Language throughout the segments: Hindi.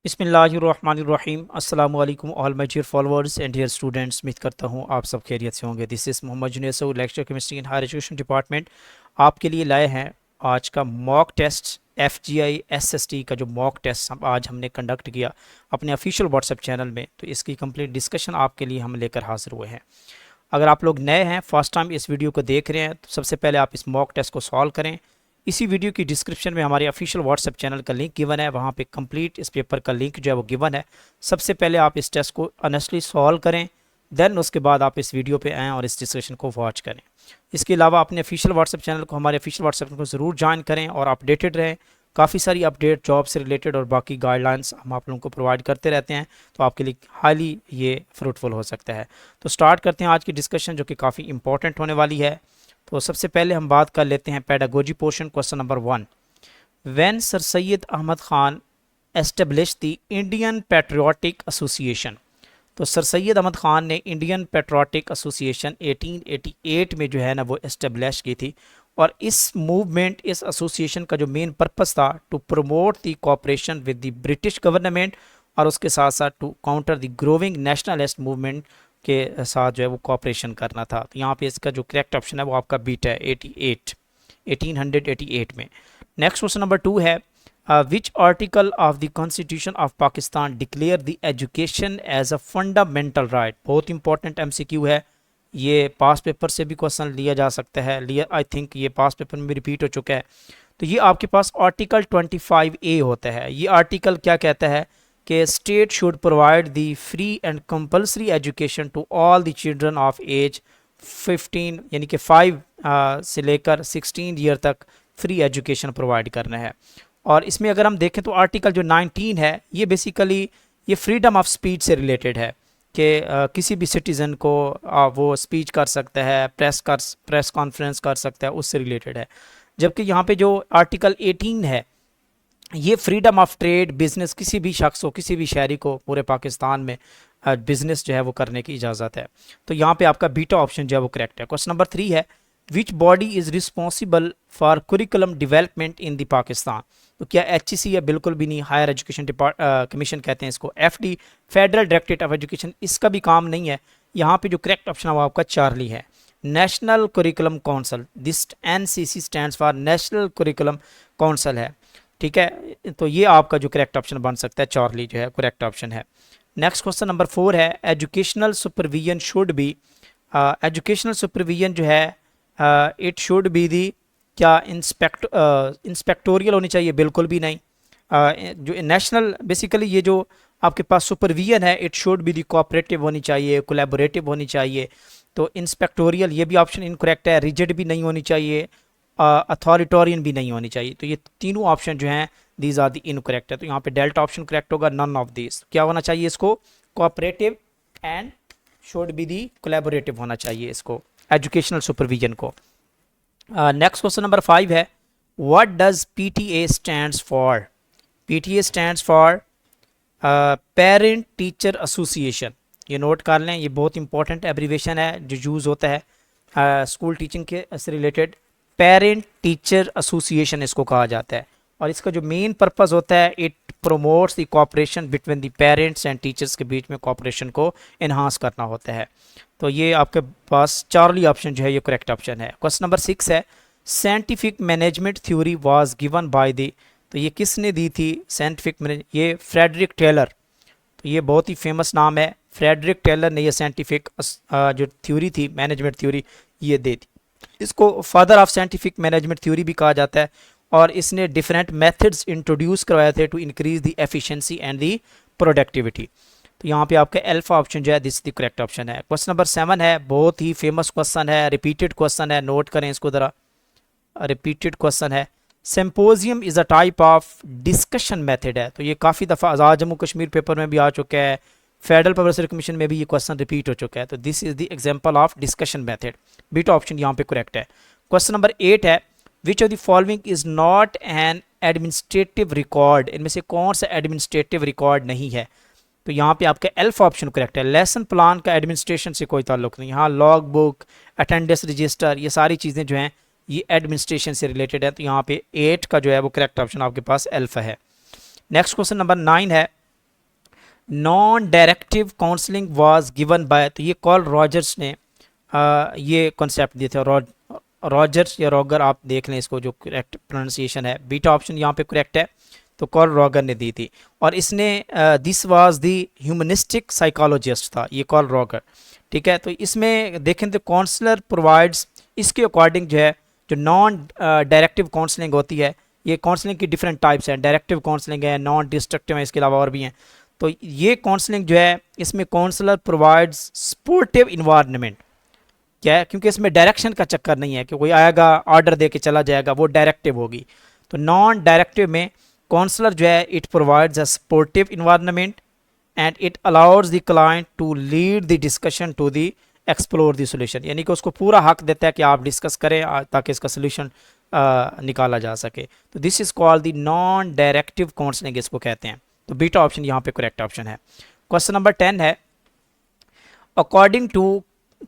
बिस्मिल्लाहिर्रहमानिर्रहीम अस्सलामु अलैकुम all my dear followers and dear students. उम्मीद करता हूँ आप सब खैरियत से होंगे। This is Mohammad Junaid Saud, lecture chemistry in higher education department. आपके लिए लाए हैं आज का मॉक टेस्ट, एफजीआई एसएसटी का जो मॉक टेस्ट आज हमने कंडक्ट किया अपने ऑफिशियल व्हाट्सएप चैनल में, तो इसकी कंप्लीट डिस्कशन आपके लिए हम लेकर हाजिर हुए हैं। अगर आप लोग नए हैं, फर्स्ट टाइम इस वीडियो को देख रहे हैं, तो सबसे पहले आप इस मॉक टेस्ट को सॉल्व करें। इसी वीडियो की डिस्क्रिप्शन में हमारे ऑफिशियल व्हाट्सएप चैनल का लिंक गिवन है, वहाँ पे कंप्लीट इस पेपर का लिंक जो है वो गिवन है। सबसे पहले आप इस टेस्ट को ऑनेस्टली सॉल्व करें, देन उसके बाद आप इस वीडियो पे आएँ और इस डिस्कशन को वॉच करें। इसके अलावा अपने ऑफिशियल व्हाट्सएप चैनल को, हमारे ऑफिशियल व्हाट्सएप चैनल को ज़रूर ज्वाइन करें और अपडेटेड रहें। काफ़ी सारी अपडेट जॉब से रिलेटेड और बाकी गाइडलाइंस हम आप लोगों को प्रोवाइड करते रहते हैं, तो आपके लिए हाईली ये फ्रूटफुल हो सकता है। तो स्टार्ट करते हैं आज की डिस्कशन, जो कि काफ़ी इंपॉर्टेंट होने वाली है। तो सबसे पहले हम बात कर लेते हैं pedagogy portion, question number 1। When sir Syed Ahmad Khan establish the Indian patriotic association. तो सर सैयद अहमद खान ने इंडियन पेट्रियाटिक एसोसिएशन 1888 में जो है ना वो एस्टेब्लिश की थी। और इस मूवमेंट, इस एसोसिएशन का जो मेन पर्पस था to promote the cooperation with the British government, और उसके साथ साथ to counter the growing nationalist movement के साथ जो है वो कोऑपरेशन करना था। तो यहाँ पे इसका जो करेक्ट ऑप्शन है वो आपका बीट है 1888 में। नेक्स्ट क्वेश्चन नंबर 2 है, which article of the constitution of Pakistan declare the education as a fundamental right. बहुत इंपॉर्टेंट एमसीक्यू है, ये पास पेपर से भी क्वेश्चन लिया जा सकता है, आई थिंक ये पास पेपर में भी रिपीट हो चुका है। तो ये आपके पास आर्टिकल 25A होता है। ये आर्टिकल क्या कहता है कि state should provide the free and compulsory education to all the children of age 15, यानी कि 5 से लेकर 16 ईयर तक फ्री एजुकेशन प्रोवाइड करना है। और इसमें अगर हम देखें तो आर्टिकल जो 19 है ये बेसिकली ये फ्रीडम ऑफ स्पीच से रिलेटेड है कि किसी भी सिटीज़न को वो स्पीच कर सकता है, प्रेस कॉन्फ्रेंस कर सकता है, उससे रिलेटेड है। जबकि यहाँ पे जो आर्टिकल 18 है ये फ्रीडम ऑफ ट्रेड, बिजनेस, किसी भी शख्स को, किसी भी शहरी को पूरे पाकिस्तान में बिजनेस जो है वो करने की इजाज़त है। तो यहाँ पे आपका बीटा ऑप्शन जो है वो करेक्ट है। क्वेश्चन नंबर 3 है, which body is responsible for curriculum development in the Pakistan. तो क्या HEC है? बिल्कुल भी नहीं। हायर एजुकेशन कमीशन कहते हैं इसको। FD, federal directorate of education, इसका भी काम नहीं है। यहाँ पे जो करेक्ट ऑप्शन है वो आपका चार्ली है। National curriculum council, this NCC stands for national curriculum council है, ठीक है। तो ये आपका जो करेक्ट ऑप्शन बन सकता है, चार्ली जो है करेक्ट ऑप्शन है। नेक्स्ट क्वेश्चन नंबर 4 है, educational supervision should be, educational supervision जो है इट शुड बी दी, क्या इंस्पेक्टोरियल होनी चाहिए? बिल्कुल भी नहीं। जो नेशनल, बेसिकली ये जो आपके पास सुपरविजन है it should be the cooperative होनी चाहिए, कोलैबोरेटिव होनी चाहिए। तो इंस्पेक्टोरियल ये भी ऑप्शन इनकरेक्ट है। रिजिड भी नहीं होनी चाहिए, अथॉरिटोरियन भी नहीं होनी चाहिए। तो ये तीनों ऑप्शन जो हैं दीज आर दी इनकरेक्ट है। तो यहाँ पे डेल्टा ऑप्शन करेक्ट होगा, नन ऑफ दिस। क्या होना चाहिए इसको? Cooperative and should be the collaborative होना चाहिए इसको, एजुकेशनल सुपरविजन को। नेक्स्ट क्वेश्चन नंबर 5 है, what does PTA stands for. PTA stands for parent teacher association. ये नोट कर लें, ये बहुत इंपॉर्टेंट एब्रीवेशन है जो यूज़ होता है स्कूल टीचिंग के से रिलेटेड। पेरेंट टीचर एसोसिएशन इसको कहा जाता है, और इसका जो मेन पर्पस होता है it promotes the cooperation between the parents and teachers के बीच में कोऑपरेशन को इन्हांस करना होता है। तो ये आपके पास चार्ली ऑप्शन जो है ये करेक्ट ऑप्शन है। क्वेश्चन नंबर 6 है, scientific management theory was given by the. तो ये किसने दी थी साइंटिफिक मैनेज? ये फ्रेडरिक टेलर। तो ये बहुत ही फेमस नाम है, फ्रेडरिक टेलर ने ये साइंटिफिक जो थ्योरी थी, मैनेजमेंट थ्योरी, ये दे दी। इसको father of scientific management theory भी कहा जाता है। और इसने डिफरेंट मेथड्स इंट्रोड्यूस करवाए थे to increase the efficiency and the productivity. तो यहाँ पे आपका अल्फा ऑप्शन जो है दिस द करेक्ट ऑप्शन है। क्वेश्चन नंबर 7 है, बहुत ही फेमस क्वेश्चन है, रिपीटेड क्वेश्चन है, नोट करें इसको ज़रा। रिपीटेड क्वेश्चन है, symposium is a type of discussion method है। तो ये काफ़ी दफ़ा आज़ाद जम्मू कश्मीर पेपर में भी आ चुका है, फेडरल पब्लिक कमीशन में भी ये क्वेश्चन रिपीट हो चुका है। तो this is the example of discussion method. Beta option यहाँ पे करेक्ट है। क्वेश्चन नंबर 8 है, which of the following is not an administrative record. इनमें से कौन सा एडमिनिस्ट्रेटिव रिकॉर्ड नहीं है? तो यहाँ पे आपका अल्फा ऑप्शन करेक्ट है। लेसन प्लान का एडमिनिस्ट्रेशन से कोई ताल्लुक नहीं। हाँ, लॉग बुक, अटेंडेंस रजिस्टर, ये सारी चीज़ें जो हैं ये एडमिनिस्ट्रेशन से रिलेटेड है। तो यहाँ पे 8 का जो है वो करेक्ट ऑप्शन आपके पास अल्फा है। नेक्स्ट क्वेश्चन नंबर 9 है, non directive counselling was given by, तो ये कॉल रॉजर्स ने ये कॉन्सेप्ट दिए थे। रॉजर्स या रॉगर, आप देख लें इसको जो करेक्ट प्रोनाउंसिएशन है। बीटा ऑप्शन यहाँ पे करेक्ट है, तो कॉल रॉगर ने दी थी। और इसने this was the humanistic psychologist था ये कॉल रॉगर, ठीक है। तो इसमें देखें तो काउंसलर प्रोवाइड्स, इसके अकॉर्डिंग जो है जो नॉन डायरेक्टिव काउंसलिंग होती है, ये काउंसलिंग की डिफरेंट टाइप्स हैं। डायरेक्टिव काउंसलिंग है, नॉन डिस्ट्रक्टिव है, इसके अलावा और भी हैं। तो ये काउंसलिंग जो है इसमें काउंसलर प्रोवाइड्स सपोर्टिव इन्वायरमेंट, क्या है, क्योंकि इसमें डायरेक्शन का चक्कर नहीं है कि कोई आएगा ऑर्डर दे के चला जाएगा, वो डायरेक्टिव होगी। तो नॉन डायरेक्टिव में काउंसलर जो है it provides a supportive environment and it allows the client to lead the discussion to the explore the solution, यानी कि उसको पूरा हक देता है कि आप डिस्कस करें ताकि इसका सोल्यूशन निकाला जा सके। तो this is called the non directive counselling इसको कहते हैं। तो बीटा ऑप्शन यहाँ पे करेक्ट ऑप्शन है। क्वेश्चन नंबर 10 है, according to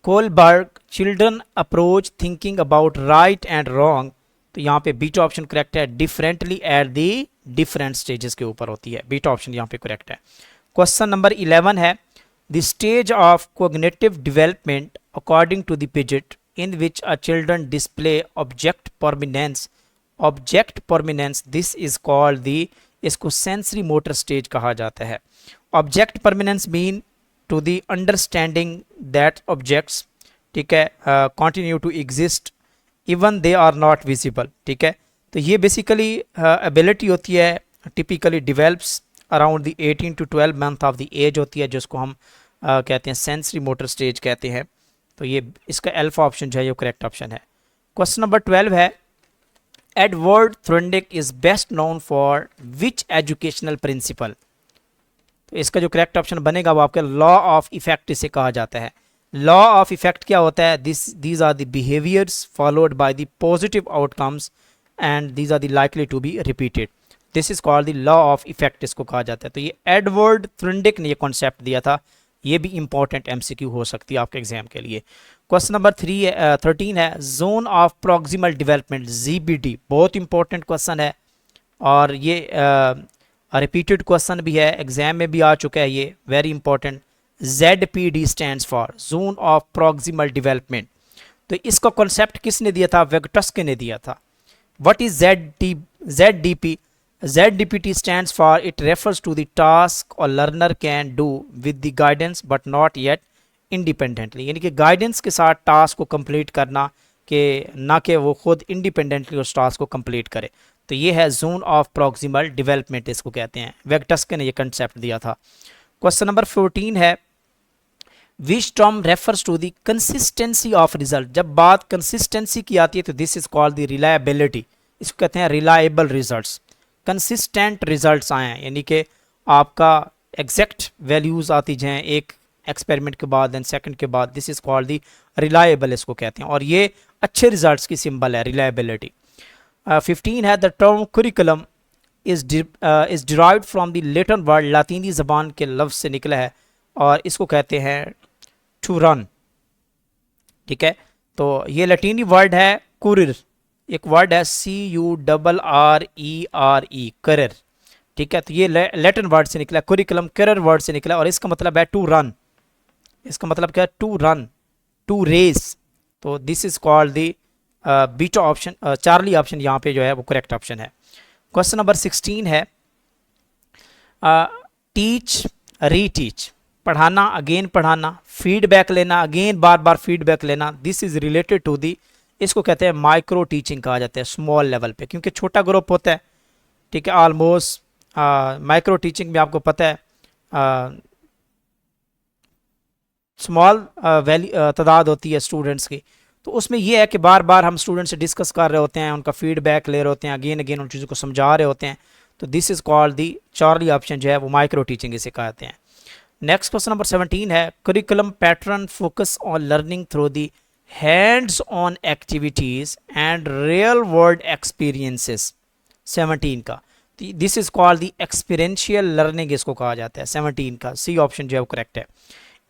Kohlberg children approach thinking about right and wrong, तो यहाँ पे बीटा ऑप्शन करेक्ट है, differently at the different stages के ऊपर होती है। बीटा ऑप्शन यहाँ पे करेक्ट है। क्वेश्चन नंबर 11 है, the stage of cognitive development according to the Piaget in which a children display object permanence, object permanence this is called the, इसको सेंसरी मोटर स्टेज कहा जाता है। Object permanence mean to the understanding that objects, ठीक है, continue to exist even they are not visible, ठीक है। तो ये बेसिकली एबिलिटी होती है, typically develops around the 18 to 12 month of the as होती है, जिसको हम कहते हैं सेंसरी मोटर स्टेज कहते हैं। तो ये इसका अल्फा ऑप्शन जो है ये करेक्ट ऑप्शन है। क्वेश्चन नंबर 12 है, Edward Thorndike is best known for which educational principle, तो इसका जो करेक्ट ऑप्शन बनेगा वो आपका लॉ ऑफ इफेक्ट इसे कहा जाता है। लॉ ऑफ इफेक्ट क्या होता है, these are the behaviours followed by the positive outcomes and these are the likely to be repeated, this is called the law of effect इसको कहा जाता है। तो ये एडवर्ड थ्रोंडिक ने ये कॉन्सेप्ट दिया था, ये भी इंपॉर्टेंट एमसीक्यू हो सकती है आपके एग्जाम के लिए। क्वेश्चन नंबर 13 है, zone of proximal development GBD, बहुत इंपॉर्टेंट क्वेश्चन है और ये रिपीटेड क्वेश्चन भी है, एग्जाम में भी आ चुका है ये, very important. ZPD stands for zone of proximal development. तो इसका कॉन्सेप्ट किसने दिया था, वेगटस्के ने दिया था। What is ZDP? ZDPT stands for it refers to the task or learner can do with the guidance but not yet independently, यानी कि गाइडेंस के साथ टास्क को कंप्लीट करना कि ना कि वो खुद इंडिपेंडेंटली उस टास्क को कंप्लीट करे। तो ये है जोन ऑफ प्रॉक्सिमल डेवलपमेंट इसको कहते हैं, वेगटस्के ने ये कंसेप्ट दिया था। क्वेश्चन नंबर 14 है, which term refers to the consistency of result, जब बात कंसिस्टेंसी की आती है तो this is called the reliability, इसको कहते हैं रिलायबल रिजल्ट्स। कंसिस्टेंट रिजल्ट्स आए हैं यानी कि आपका एग्जैक्ट वैल्यूज़ आती जाएँ एक एक्सपेरिमेंट के बाद एंड सेकंड के बाद, this is called the reliable इसको कहते हैं, और ये अच्छे रिजल्ट्स की सिंबल है रिलायबिलिटी। 15 है, the term curriculum is derived from the Latin word, लातीनी ज़बान के लफ्ज़ से निकला है और इसको कहते हैं टू रन, ठीक है। तो ये लैटिनी वर्ड है कुरिर, एक वर्ड है CURRERE, करियर, ठीक है। तो ये लैटिन वर्ड से निकला, कुरिकुलम करियर वर्ड से निकला और इसका मतलब है टू रन, इसका मतलब क्या है, टू रन, टू रेस। तो this is called the beta option, Charlie option यहाँ पे जो है वो करेक्ट ऑप्शन है। क्वेश्चन नंबर 16 है, टीच रीटीच, पढ़ाना अगेन पढ़ाना, फीडबैक लेना अगेन बार बार फीडबैक लेना, this is related to the, इसको कहते हैं माइक्रो टीचिंग कहा जाता है, स्मॉल लेवल पे, क्योंकि छोटा ग्रुप होता है, ठीक है। ऑलमोस्ट माइक्रो टीचिंग में आपको पता है स्मॉल तादाद होती है स्टूडेंट्स की, तो उसमें यह है कि बार बार हम स्टूडेंट से डिस्कस कर रहे होते हैं, उनका फीडबैक ले रहे होते हैं, अगेन अगेन उन चीज़ों को समझा रहे होते हैं। तो this is called the Charlie option जो है वो माइक्रो टीचिंग इसे कहते हैं। नेक्स्ट क्वेश्चन नंबर 17 है, curriculum pattern focus on learning through the hands on activities and real world experiences, 17 का। This is called the experiential learning इसको कहा जाता है, 17 का सी ऑप्शन जो है वो करेक्ट है।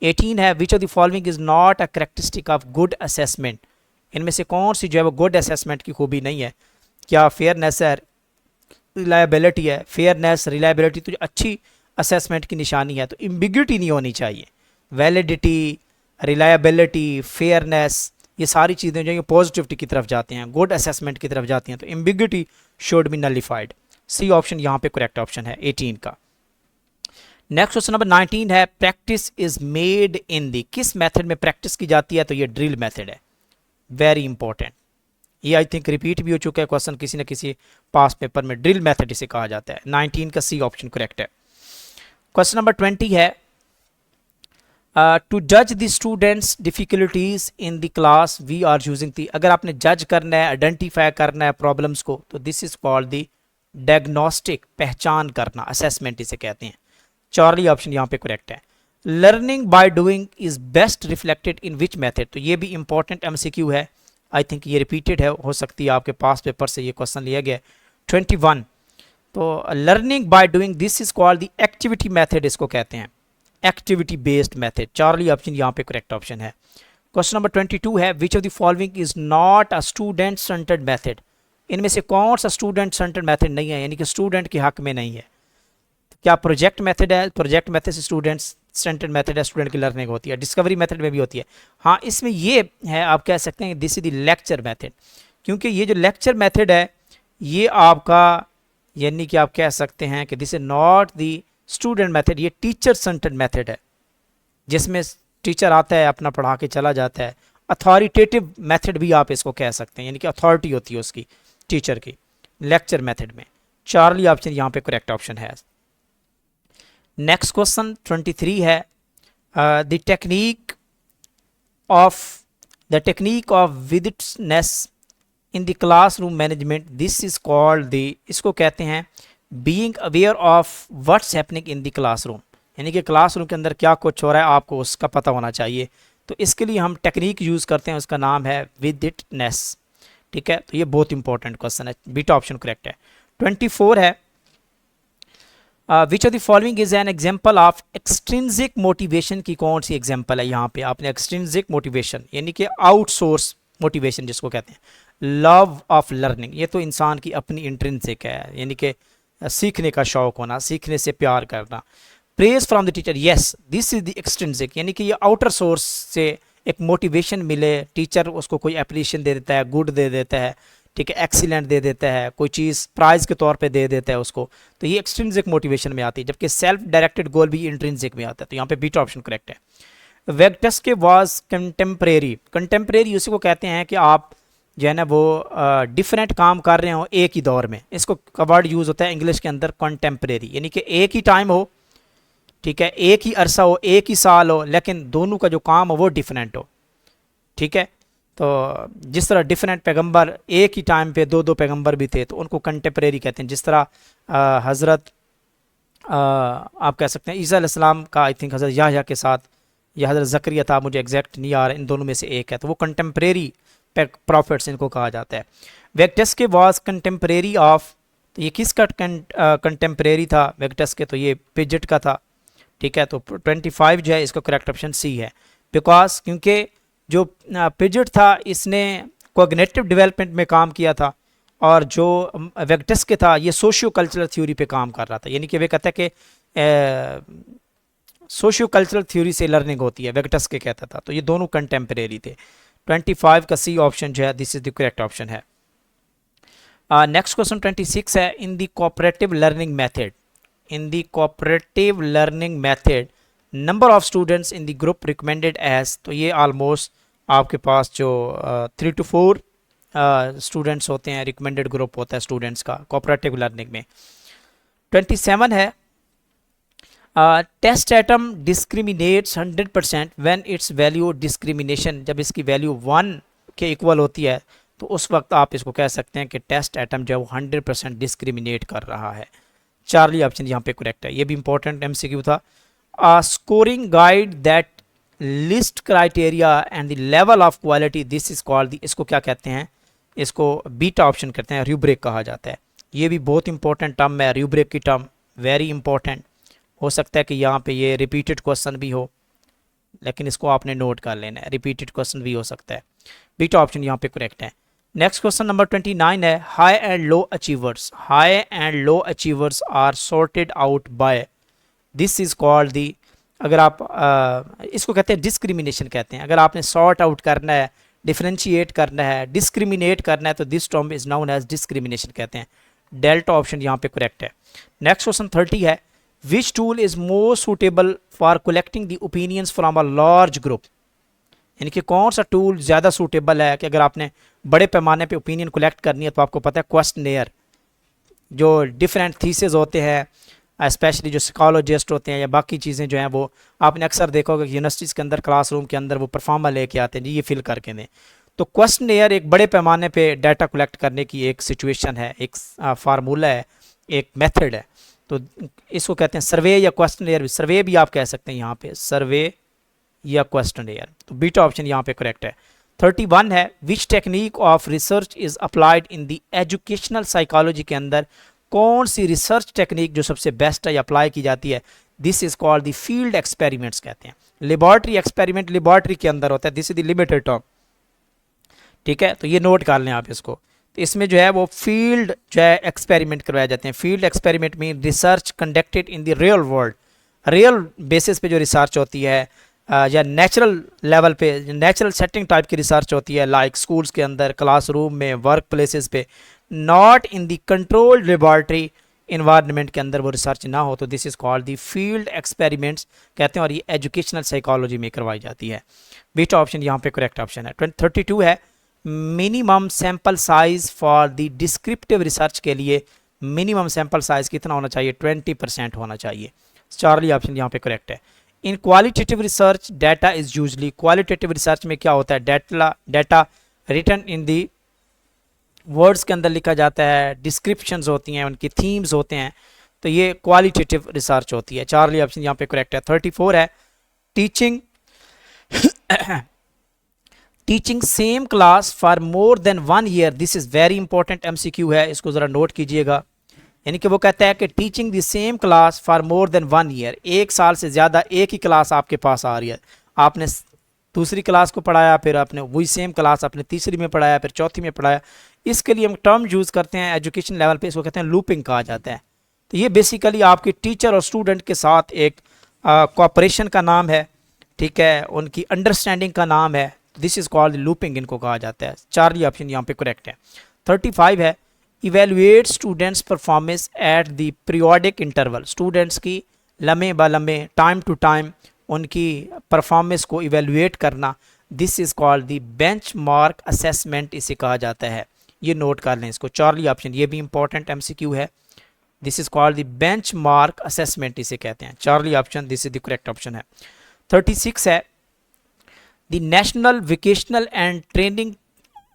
18 है, which of the following is not a characteristic of good assessment, इनमें से कौन सी जो है वो गुड असेसमेंट की खूबी नहीं है। क्या फेयरनेस है, रिलायबिलिटी है, फेयरनेस रिलायबिलिटी, तो अच्छी असेसमेंट की निशानी है, तो एम्बिग्यूटी नहीं होनी चाहिए। वैलिडिटी, रिलायबिलिटी, फेयरनेस, ये सारी चीज़ें जो ये पॉजिटिविटी की तरफ जाते हैं, गुड असेसमेंट की तरफ जाती हैं, तो ambiguity should be nullified. C option यहाँ पे करेक्ट ऑप्शन है 18 का। नेक्स्ट क्वेश्चन नंबर 19 है, प्रैक्टिस इज मेड इन दी, किस मेथड में प्रैक्टिस की जाती है, तो ये ड्रिल मेथड है। वेरी इंपॉर्टेंट, ये आई थिंक रिपीट भी हो चुका है क्वेश्चन किसी न किसी पास पेपर में, ड्रिल मेथड इसे कहा जाता है। 19 का सी ऑप्शन करेक्ट है। क्वेश्चन नंबर 20 है, टू जज the students difficulties in the class we are using the, अगर आपने जज करना है, आइडेंटिफाई करना है प्रॉब्लम्स को, तो this is called the diagnostic, पहचान करना, असेसमेंट इसे कहते हैं। चार्ली ऑप्शन यहाँ पे करेक्ट है। Learning by doing is best reflected in which method, तो ये भी इंपॉर्टेंट एमसीक्यू है, आई थिंक ये रिपीटेड है, हो सकती है आपके पास पेपर से ये क्वेश्चन लिया गया है। 21, तो learning by doing this is called the activity method, इसको कहते हैं activity based method. Charlie option यहाँ पे करेक्ट ऑप्शन है। क्वेश्चन नंबर 22 है, which of the following is not a student centred method, इनमें से कौन सा स्टूडेंट सेंटर्ड मेथड नहीं है, यानी कि स्टूडेंट के हक में नहीं है। क्या प्रोजेक्ट मेथड है, प्रोजेक्ट मेथड से स्टूडेंट्स सेंटर्ड मेथड है, स्टूडेंट की लर्निंग होती है। डिस्कवरी मेथड में भी होती है। हाँ, इसमें ये है, आप कह सकते हैं this is the lecture method, क्योंकि ये जो लेक्चर मेथड है ये आपका, यानी कि आप कह सकते हैं कि this is not the student method, ये टीचर सेंटर्ड मेथड है, जिसमें टीचर आता है अपना पढ़ा के चला जाता है। अथॉरिटेटिव मेथड भी आप इसको कह सकते हैं, यानी कि अथॉरिटी होती है उसकी टीचर की लेक्चर मेथड में। चार्ली ऑप्शन यहाँ पे करेक्ट ऑप्शन है। नेक्स्ट क्वेश्चन 23 है, the technique of withitness in the classroom management, this is called the, इसको कहते हैं being aware of what's happening in the classroom, यानी कि क्लासरूम के अंदर क्या कुछ हो रहा है आपको उसका पता होना चाहिए। तो इसके लिए हम टेक्निक यूज़ करते हैं, उसका नाम है विजिटनेस। ठीक है, तो ये बहुत इंपॉर्टेंट क्वेश्चन है, बीटा ऑप्शन करेक्ट है। 24 है, which of the following is an example of extrinsic motivation, की कौन सी एग्जाम्पल है यहाँ पे आपने एक्सट्रिंसिक मोटिवेशन, यानी कि आउटसोर्स मोटिवेशन जिसको कहते हैं। लव ऑफ लर्निंग, ये तो इंसान की अपनी इंट्रिंसिक है, यानी कि सीखने का शौक होना, सीखने से प्यार करना। Praise from the teacher, yes this is the extrinsic, यानी कि ये आउटर सोर्स से एक मोटिवेशन मिले, टीचर उसको कोई एप्रिशिएशन दे देता है, गुड दे देता है, ठीक है, एक्सीलेंट दे देता है, कोई चीज़ प्राइज के तौर पे दे देता है उसको, तो ये एक्सट्रिंसिक मोटिवेशन में आती है। जबकि सेल्फ डायरेक्टेड गोल भी इंट्रिंसिक में आता है, तो यहाँ पे बीटा ऑप्शन करेक्ट है। वेगटस्के वाज कंटेम्प्रेरी, कंटेम्प्रेरी उसी को कहते हैं कि आप जो है ना वो डिफरेंट काम कर रहे हो एक ही दौर में, इसको वर्ड यूज़ होता है इंग्लिश के अंदर कंटेम्प्रेरी, यानी कि एक ही टाइम हो, ठीक है, एक ही अरसा हो, एक ही साल हो, लेकिन दोनों का जो काम हो वो डिफरेंट हो। ठीक है, तो जिस तरह डिफरेंट पैगंबर एक ही टाइम पे दो दो पैगंबर भी थे, तो उनको कंटेम्प्रेरी कहते हैं। जिस तरह हज़रत आप कह सकते हैं ईसा अलैहिस्सलाम का, आई थिंक हज़रत याहया के साथ, या हज़रत ज़करिया था, मुझे एग्जैक्ट नहीं आ रहा, इन दोनों में से एक है, तो वो कंटेम्प्रेरी प्रॉफिट्स इनको कहा जाता है। वेगटस्के वाज कंटेम्प्रेरी ऑफ, तो ये किसका कंटेम्प्रेरी था वेगटस्के, तो ये पिजट का था। ठीक है, तो 25 जो है इसका करेक्ट ऑप्शन सी है, बिकॉज क्योंकि जो पिजट था इसने कॉग्निटिव डेवलपमेंट में काम किया था, और जो वेगटस्के था ये सोशियो कल्चरल थ्योरी पे काम कर रहा था, यानी कि वे कहता है कि सोशियो कल्चरल थ्योरी से लर्निंग होती है, वेगटस्के कहता था, तो ये दोनों कंटेम्प्रेरी थे। 25 का सी ऑप्शन जो है this is the correct option है। नेक्स्ट क्वेश्चन 26 है, in the cooperative learning method, in the cooperative learning method number of students in the group recommended as, तो ये ऑलमोस्ट आपके पास जो 3 to 4 स्टूडेंट्स होते हैं, रिकमेंडेड ग्रुप होता है स्टूडेंट्स का कोऑपरेटिव लर्निंग में। 27 है, test item discriminates 100% when its value discrimination, जब इसकी वैल्यू 1 के इक्वल होती है तो उस वक्त आप इसको कह सकते हैं कि टेस्ट एटम जो है वो 100% डिस्क्रिमिनेट कर रहा है। चार्ली ऑप्शन यहाँ पे करेक्ट है, ये भी इंपॉर्टेंट एमसीक्यू था। Scoring guide that list criteria and the level of quality, this is called, इसको क्या कहते हैं, इसको बीटा ऑप्शन कहते हैं, रूब्रिक कहा जाता है। ये भी बहुत इंपॉर्टेंट टर्म है, रूब्रिक की टर्म वेरी इंपॉर्टेंट। हो सकता है कि यहाँ पे ये रिपीटेड क्वेश्चन भी हो, लेकिन इसको आपने नोट कर लेना है, रिपीटेड क्वेश्चन भी हो सकता है। बीटा ऑप्शन यहाँ पे करेक्ट है। नेक्स्ट क्वेश्चन नंबर 29 है, high and low achievers, high and low achievers are sorted out by, this is called the, अगर आप इसको कहते हैं डिस्क्रिमिनेशन कहते हैं। अगर आपने सॉर्ट आउट करना है, डिफ्रेंशिएट करना है, डिस्क्रिमिनेट करना है, तो this term is known as discrimination कहते हैं। डेल्टा ऑप्शन यहाँ पे करेक्ट है। नेक्स्ट क्वेश्चन 30 है, which tool is more suitable for collecting the opinions from a large group, यानी कि कौन सा टूल ज़्यादा सूटेबल है कि अगर आपने बड़े पैमाने पे ओपिनियन कलेक्ट करनी है, तो आपको पता है क्वेश्चनेयर, जो डिफरेंट थीसिस होते हैं, स्पेशली जो साइकोलॉजिस्ट होते हैं या बाकी चीज़ें जो हैं, वो आपने अक्सर देखोगे कि यूनिवर्सिटीज़ के अंदर क्लासरूम के अंदर वो परफॉर्मर लेके आते हैं जी, ये फिल करके दें। तो क्वेश्चनेयर एक बड़े पैमाने पे डाटा कलेक्ट करने की एक सिचुएशन है, एक फार्मूला है, एक मेथड है। तो इसको कहते हैं सर्वे या क्वेश्चनेयर। सर्वे भी आप कह सकते हैं यहाँ पे, सर्वे या क्वेश्चनेयर। तो बीटा ऑप्शन यहाँ पे करेक्ट है। 31 है, which technique of research is applied in the educational psychology के अंदर कौन सी रिसर्च टेक्निक जो सबसे बेस्ट है अप्लाई की जाती है, this is called the field experiments कहते हैं। लेबॉर्ट्री एक्सपेरिमेंट लेबॉर्ट्री के अंदर होता है, this is the limited term, ठीक है, तो ये नोट कर लें आप इसको। तो इसमें जो है वो फील्ड जो है एक्सपेरिमेंट करवाए जाते हैं। फील्ड एक्सपेरिमेंट में research conducted in the real world, real basis पे जो रिसर्च होती है या नेचुरल लेवल पे, नेचुरल सेटिंग टाइप की रिसर्च होती है, लाइक स्कूल्स के अंदर, क्लासरूम में, वर्क प्लेसेस पे, not in the controlled laboratory environment के अंदर वो रिसर्च ना हो, तो this is called the field experiments कहते हैं, और ये एजुकेशनल साइकोलॉजी में करवाई जाती है। बीटा ऑप्शन यहाँ पे करेक्ट ऑप्शन है। 32 है, minimum sample size for the descriptive research के लिए मिनिमम सैंपल साइज कितना होना चाहिए, 20% होना चाहिए। चार्ली ऑप्शन यहाँ पे करेक्ट है। In qualitative research data is usually, qualitative research में क्या होता है, data written in the words के अंदर लिखा जाता है, डिस्क्रिप्शंस होती हैं, उनकी थीम्स होते हैं, तो ये क्वालिटेटिव रिसर्च होती है। चार्ली ऑप्शन यहाँ पे करेक्ट है। 34 है, teaching teaching same class for more than 1 year, this is very important MCQ है, इसको ज़रा नोट कीजिएगा। यानी कि वो कहता है कि teaching the same class for more than 1 year, 1 साल से ज़्यादा एक ही क्लास आपके पास आ रही है, आपने दूसरी क्लास को पढ़ाया, फिर आपने वही सेम क्लास आपने तीसरी में पढ़ाया, फिर चौथी में पढ़ाया, इसके लिए हम टर्म यूज़ करते हैं एजुकेशन लेवल पे, इसको कहते हैं लूपिंग कहा जाता है। तो ये बेसिकली आपके टीचर और स्टूडेंट के साथ एक कोऑपरेशन का नाम है, ठीक है, उनकी अंडरस्टैंडिंग का नाम है, दिस इज़ कॉल्ड लूपिंग इनको कहा जाता है। चार्ली ऑप्शन यहाँ पे करेक्ट है। 35 है, evaluate students performance at the periodic interval, students की लम्हे ब लम्हे, टाइम टू टाइम उनकी परफॉर्मेंस को इवेलुएट करना, this is called the benchmark assessment इसे कहा जाता है। ये नोट कर लें इसको, चार्ली ऑप्शन, ये भी इंपॉर्टेंट एमसीक्यू है, this is called the benchmark assessment इसे कहते हैं। Charlie option this is the correct option है। 36 है, the national vocational and training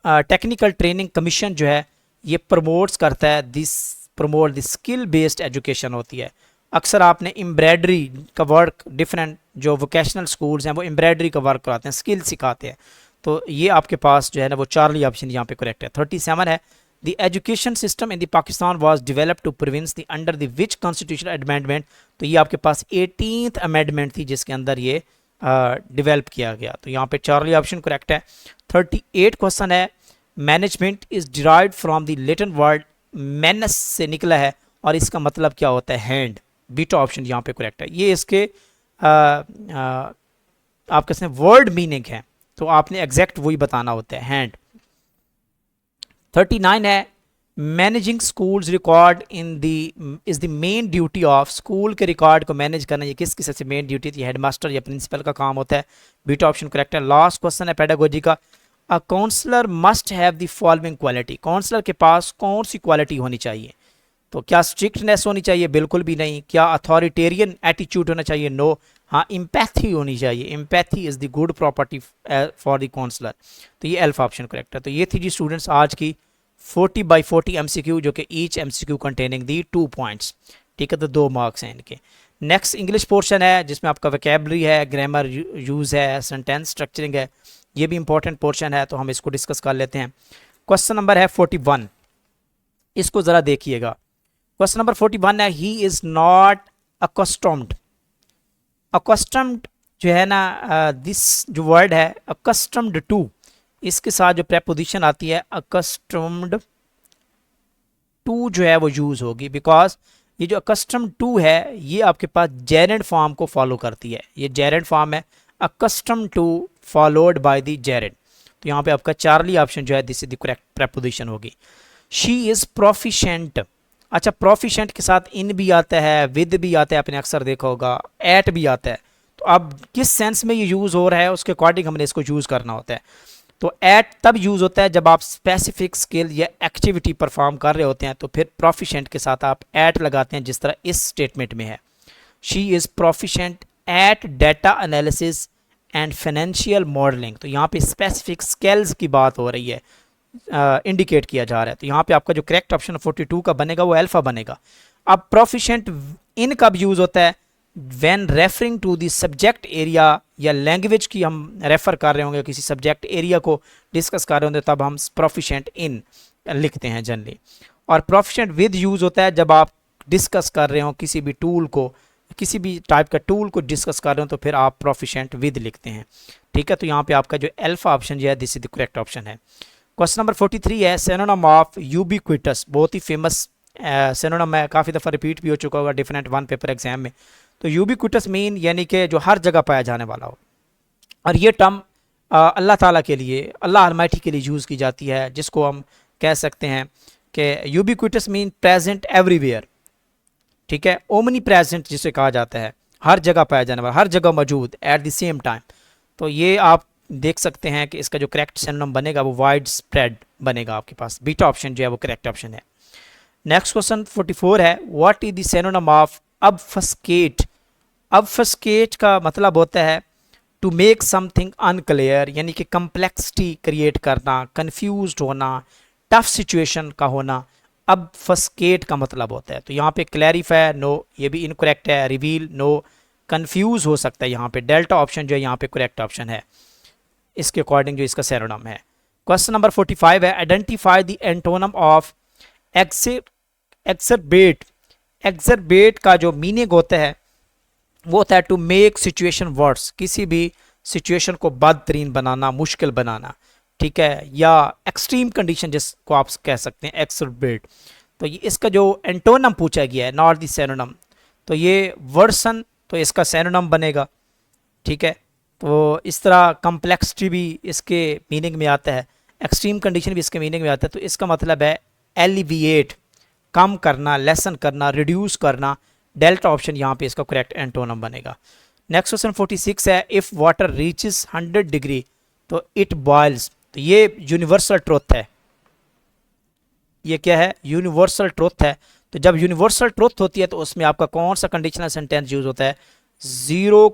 technical training commission जो है ये प्रमोट्स करता है, this promote the skill based education होती है। अक्सर आपने एम्ब्रॉयडरी का वर्क, डिफरेंट जो वोकेशनल स्कूल्स हैं वो एम्ब्रॉयडरी का वर्क कराते हैं, स्किल सिखाते हैं, तो ये आपके पास जो है ना वो चार्ली ऑप्शन यहाँ पे करेक्ट है। 37 है, the education system in the Pakistan was developed to provinces the under the which constitutional amendment, तो ये आपके पास 18th अमेंडमेंट थी जिसके अंदर ये डेवलप किया गया, तो यहाँ पे चार्ली ऑप्शन करेक्ट है। 38 क्वेश्चन है, management is derived from the Latin word minus से निकला है और इसका मतलब क्या होता है, हैंड। बीटा ऑप्शन यहाँ पे करेक्ट है। ये इसके आप कहते हैं वर्ड मीनिंग है, तो आपने एग्जैक्ट वही बताना होता है, हैंड। 39 है, managing schools record in the is the main duty of, school के रिकॉर्ड को मैनेज करना ये किस सबसे मेन ड्यूटी थी, हेडमास्टर या प्रिंसिपल का काम होता है। बीटा ऑप्शन करेक्ट है। लास्ट क्वेश्चन है पेडागोजी का, a counsellor must have the following quality, counsellor के पास कौन सी क्वालिटी होनी चाहिए, तो क्या स्ट्रिक्टनेस होनी चाहिए, बिल्कुल भी नहीं। क्या अथॉरिटेरियन एटीट्यूड होना चाहिए, नो। हाँ, एम्पैथी होनी चाहिए, empathy is the good property for the counsellor, तो ये अल्फा ऑप्शन करेक्ट है। तो ये थी जी स्टूडेंट्स आज की 40/40 MCQ, जो कि ईच MCQ कंटेनिंग दी 2 पॉइंट्स, ठीक है, तो 2 मार्क्स हैं इनके। नेक्स्ट इंग्लिश पोर्शन है जिसमें आपका वोकैबुलरी है, ग्रामर यूज़ है, सेंटेंस स्ट्रक्चरिंग है, ये भी इंपॉर्टेंट पोर्शन है, तो हम इसको डिस्कस कर लेते हैं। क्वेश्चन नंबर है 41, इसको ज़रा देखिएगा। क्वेश्चन नंबर 41 है, he is not accustomed, accustomed जो है ना, दिस जो वर्ड है अकस्टम्ड टू, इसके साथ जो प्रेपोजिशन आती है अकस्टम्ड टू जो है वो यूज़ होगी, बिकॉज ये जो अकस्टम टू है ये आपके पास जेरेंड फॉर्म को फॉलो करती है, ये जेरेंड फॉर्म है, accustom to followed by the gerund. तो यहाँ पे आपका चार्ली ऑप्शन जो है this is the correct preposition होगी। She is proficient. अच्छा, प्रोफिशेंट के साथ इन भी आता है, विद भी आता है, आपने अक्सर देखा होगा, एट भी आता है। तो अब किस सेंस में ये यूज़ हो रहा है उसके अकॉर्डिंग हमने इसको यूज़ करना होता है। तो एट तब यूज़ होता है जब आप स्पेसिफिक स्किल या एक्टिविटी परफॉर्म कर रहे होते हैं, तो फिर प्रोफिशेंट के साथ आप एट लगाते हैं, जिस तरह इस स्टेटमेंट में है, she is proficient at data analysis and financial modelling. तो यहाँ पे स्पेसिफिक स्किल्स की बात हो रही है, इंडिकेट किया जा रहा है। तो यहाँ पे आपका जो करेक्ट ऑप्शन 42 का बनेगा वो अल्फा बनेगा। अब प्रोफिशेंट इन कब यूज़ होता है, when referring to the subject area या लैंग्वेज की हम रेफर कर रहे होंगे, किसी सब्जेक्ट एरिया को डिस्कस कर रहे होंगे, तब हम प्रोफिशेंट इन लिखते हैं जनरली। और प्रोफिशेंट विद यूज़ होता है जब आप डिस्कस कर रहे हो किसी भी टूल को, किसी भी टाइप का टूल को डिस्कस कर रहे हो, तो फिर आप प्रोफिशेंट विद लिखते हैं। ठीक है, तो यहाँ पे आपका जो अल्फा ऑप्शन जो है this is the correct option है। क्वेश्चन नंबर 43 है सिनोनिम ऑफ यूबिक्विटस। बहुत ही फेमस सिनोनिम है, काफ़ी दफ़ा रिपीट भी हो चुका होगा डिफरेंट वन पेपर एग्जाम में। तो यूबिक्विटस मीन यानी कि जो हर जगह पाया जाने वाला हो, और ये टर्म अल्लाह ताला के लिए, अल्लाह अलमाइटी के लिए यूज़ की जाती है, जिसको हम कह सकते हैं कि यूबिक्विटस मीन प्रेजेंट एवरीवेयर। ठीक है, ओमनी प्रेजेंट जिसे कहा जाता है, हर जगह पाया जाने वाला, हर जगह मौजूद एट द सेम टाइम। तो ये आप देख सकते हैं कि इसका जो करेक्ट सिनोनिम बनेगा वो वाइड स्प्रेड बनेगा आपके पास। बीटा ऑप्शन जो है वो करेक्ट ऑप्शन है। नेक्स्ट क्वेश्चन 44 है, what is the synonym of obfuscate. Obfuscate का मतलब होता है टू मेक समथिंग अनक्लियर, यानी कि कम्प्लेक्सिटी क्रिएट करना, कंफ्यूज्ड होना, टफ सिचुएशन का होना, ऑब्फस्केट का मतलब होता है। तो यहाँ पे क्लैरिफाई नो, ये भी इनकरेक्ट है, रिवील नो, कंफ्यूज हो सकता है, यहाँ पे डेल्टा ऑप्शन जो है यहाँ पे करेक्ट ऑप्शन है इसके अकॉर्डिंग जो इसका सिनोनिम है। क्वेश्चन नंबर 45 है, आइडेंटिफाई द एंटोनिम ऑफ एक्सरबेट। एक्सरबेट का जो मीनिंग होता है वो होता है टू मेक सिचुएशन वर्स, किसी भी सिचुएशन को बदतरीन बनाना, मुश्किल बनाना। ठीक है, या एक्सट्रीम कंडीशन जिसको आप कह सकते हैं एक्सरबेट। तो ये इसका जो एंटोनिम पूछा गया है, नॉट द सिनोनिम, तो ये वर्सन, तो इसका सिनोनिम बनेगा। ठीक है, तो इस तरह कम्प्लेक्सिटी भी इसके मीनिंग में आता है, एक्सट्रीम कंडीशन भी इसके मीनिंग में आता है। तो इसका मतलब है एलिविएट, कम करना, लेसन करना, रिड्यूस करना। डेल्टा ऑप्शन यहाँ पे इसका करेक्ट एंटोनिम बनेगा। नेक्स्ट क्वेश्चन 46 है, इफ़ वाटर रीचेस 100 डिग्री तो इट बॉयल्स। तो ये यूनिवर्सल ट्रुथ है, ये क्या है, यूनिवर्सल ट्रुथ है। तो जब यूनिवर्सल ट्रुथ होती है तो उसमें आपका कौन सा कंडीशनल सेंटेंस यूज होता है, जीरो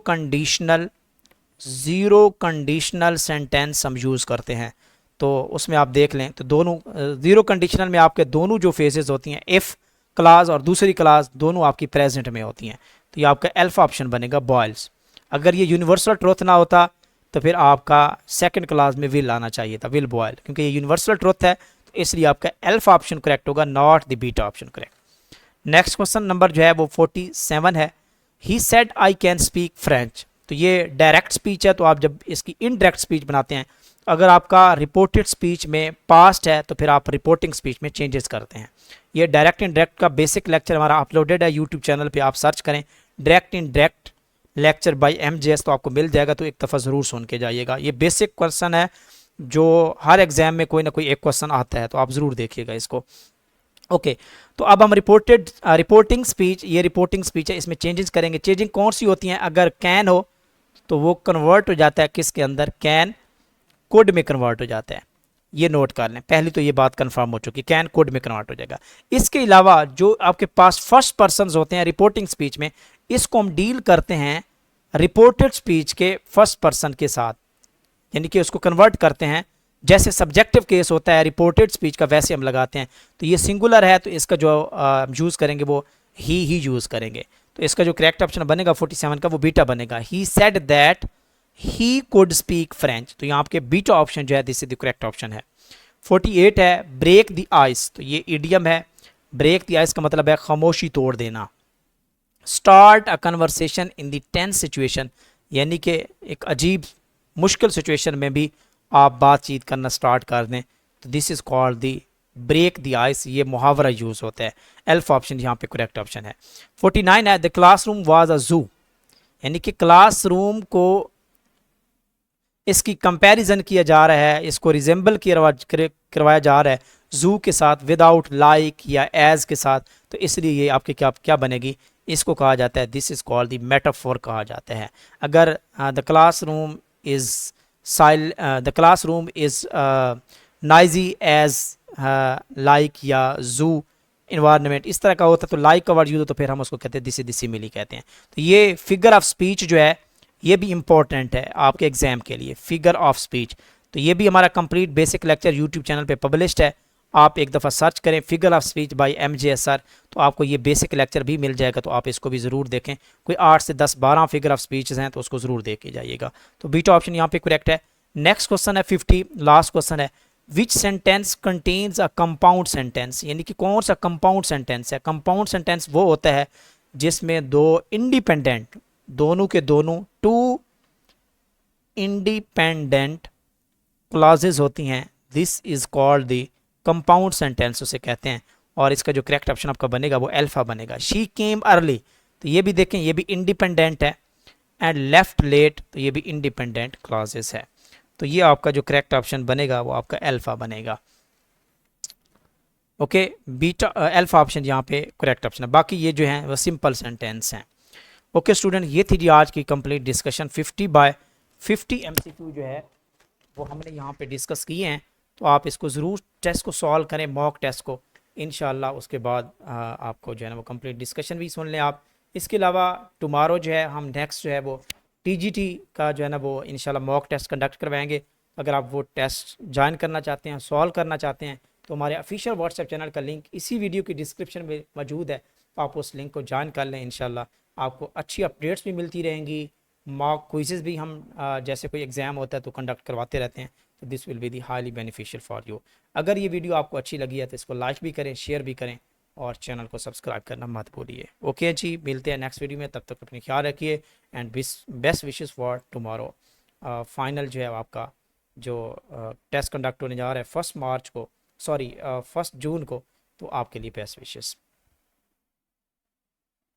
कंडीशनल सेंटेंस हम यूज़ करते हैं। तो उसमें आप देख लें तो दोनों जीरो कंडीशनल में आपके दोनों जो फेजेस होती हैं, इफ़ क्लास और दूसरी क्लास, दोनों आपकी प्रेजेंट में होती हैं। तो ये आपका अल्फा ऑप्शन बनेगा बॉयल्स। अगर ये यूनिवर्सल ट्रुथ ना होता तो फिर आपका सेकंड क्लास में विल आना चाहिए था, विल बॉयल, क्योंकि ये यूनिवर्सल ट्रुथ है, तो इसलिए आपका अल्फा ऑप्शन करेक्ट होगा, not the beta option correct. Next question number जो है वो 47 है, he said I can speak French. तो ये डायरेक्ट स्पीच है, तो आप जब इसकी इनडायरेक्ट स्पीच बनाते हैं, अगर आपका रिपोर्टेड स्पीच में पास्ट है तो फिर आप रिपोर्टिंग स्पीच में चेंजेस करते हैं। ये डायरेक्ट इनडायरेक्ट का बेसिक लेक्चर हमारा अपलोडेड है यूट्यूब चैनल पे, आप सर्च करें direct indirect lecture by MJS, तो आपको मिल जाएगा। तो एक दफ़ा ज़रूर सुन के जाइएगा, ये बेसिक क्वेश्चन है जो हर एग्जाम में कोई ना कोई एक क्वेश्चन आता है, तो आप ज़रूर देखिएगा इसको। ओके, तो अब हम रिपोर्टिंग स्पीच, ये रिपोर्टिंग स्पीच है, इसमें चेंजेस करेंगे। चेंजिंग कौन सी होती हैं, अगर कैन हो तो वो कन्वर्ट हो जाता है किसके अंदर, कैन कोड में कन्वर्ट हो जाता है। ये नोट कर लें, पहली तो ये बात कंफर्म हो चुकी, कैन कोड में कन्वर्ट हो जाएगा। इसके अलावा जो आपके पास फर्स्ट पर्सन होते हैं रिपोर्टिंग स्पीच में, इसको हम डील करते हैं रिपोर्टेड स्पीच के फर्स्ट पर्सन के साथ, यानी कि उसको कन्वर्ट करते हैं। जैसे सब्जेक्टिव केस होता है रिपोर्टेड स्पीच का, वैसे हम लगाते हैं। तो ये सिंगुलर है, तो इसका जो यूज़ करेंगे वो ही यूज़ करेंगे। तो इसका जो करेक्ट ऑप्शन बनेगा 47 का वो बीटा बनेगा। He said that he could speak French. तो यहाँ आपके बीटा ऑप्शन जो है this is the correct option है। 48 है, ब्रेक द आइस। तो ये इडियम है, ब्रेक द आइस का मतलब है खामोशी तोड़ देना। Start a conversation in the tense situation, यानी कि एक अजीब मुश्किल सिचुएशन में भी आप बातचीत करना स्टार्ट कर दें, तो this is called the break the ice, ये मुहावरा यूज़ होता है। अल्फा ऑप्शन यहाँ पे करेक्ट ऑप्शन है। 49 है द क्लासरूम वाज अ जू, यानी कि क्लासरूम को इसकी कंपैरिजन किया जा रहा है, इसको रिजेंबल करवाया जा रहा है जू के साथ, विदाउट लाइक या एज के साथ, तो इसलिए ये आपके क्या क्या बनेगी, इसको कहा जाता है, this is called the metaphor कहा जाता है। अगर the classroom is the classroom is noisy as like a zoo environment इस तरह का होता है, तो लाइक का वर्ड यूज हो तो फिर हम उसको कहते हैं दिस इज सिमिली कहते हैं। तो ये फिगर ऑफ स्पीच जो है ये भी इंपॉर्टेंट है आपके एग्जाम के लिए, फिगर ऑफ स्पीच। तो ये भी हमारा complete basic lecture YouTube channel पे पब्लिश्ड है, आप एक दफ़ा सर्च करें figure of speech bye MJSR, तो आपको ये बेसिक लेक्चर भी मिल जाएगा, तो आप इसको भी ज़रूर देखें। कोई 8 से 10-12 फिगर ऑफ स्पीचेस हैं तो उसको ज़रूर दे के जाइएगा। तो बीटा ऑप्शन यहाँ पे करेक्ट है। नेक्स्ट क्वेश्चन है 50, लास्ट क्वेश्चन है, विच sentence contains a compound sentence, यानी कि कौन सा कंपाउंड सेंटेंस है। कंपाउंड सेंटेंस वो होता है जिसमें दो इंडिपेंडेंट, दोनों के दोनों, टू इंडिपेंडेंट क्लॉजेज होती हैं, this is called the compound sentence उसे कहते हैं। और इसका जो करेक्ट ऑप्शन आपका बनेगा वो अल्फा बनेगा। शी केम अर्ली, तो ये भी देखें ये भी इंडिपेंडेंट है, एंड लेफ्ट लेट, तो ये भी इंडिपेंडेंट क्लॉजेज है। तो ये आपका जो करेक्ट ऑप्शन बनेगा वो आपका अल्फा बनेगा। ओके, बीटा अल्फा ऑप्शन यहाँ पे करेक्ट ऑप्शन है, बाकी ये जो है वो सिंपल सेंटेंस हैं। ओके स्टूडेंट, ये थी जी आज की कंप्लीट डिस्कशन। 50 बाय 50 MCQ जो है वो हमने यहाँ पे डिस्कस किए हैं, तो आप इसको ज़रूर टेस्ट को सॉल्व करें, मॉक टेस्ट को, इंशाल्लाह उसके बाद आपको जो है ना वो कंप्लीट डिस्कशन भी सुन लें आप। इसके अलावा टुमारो जो है हम नेक्स्ट जो है वो TGT का जो है ना वो इंशाल्लाह मॉक टेस्ट कंडक्ट करवाएंगे। अगर आप वो टेस्ट ज्वाइन करना चाहते हैं, सॉल्व करना चाहते हैं, तो हमारे ऑफिशियल व्हाट्सएप चैनल का लिंक इसी वीडियो की डिस्क्रिप्शन में मौजूद है, आप उस लिंक को ज्वाइन कर लें। इंशाल्लाह आपको अच्छी अपडेट्स भी मिलती रहेंगी, मॉक क्विज़ेस भी हम जैसे कोई एग्ज़ाम होता है तो कंडक्ट करवाते रहते हैं, तो this will be the highly beneficial for you. अगर ये वीडियो आपको अच्छी लगी है तो इसको लाइक भी करें, शेयर भी करें, और चैनल को सब्सक्राइब करना मत भूलिए। ओके जी, मिलते हैं नेक्स्ट वीडियो में, तब तक अपनी ख्याल रखिए, and best wishes for tomorrow. Final जो है आपका जो टेस्ट कंडक्ट होने जा रहा है 1 मार्च को, सॉरी 1 जून को, तो आपके लिए बेस्ट विशेस।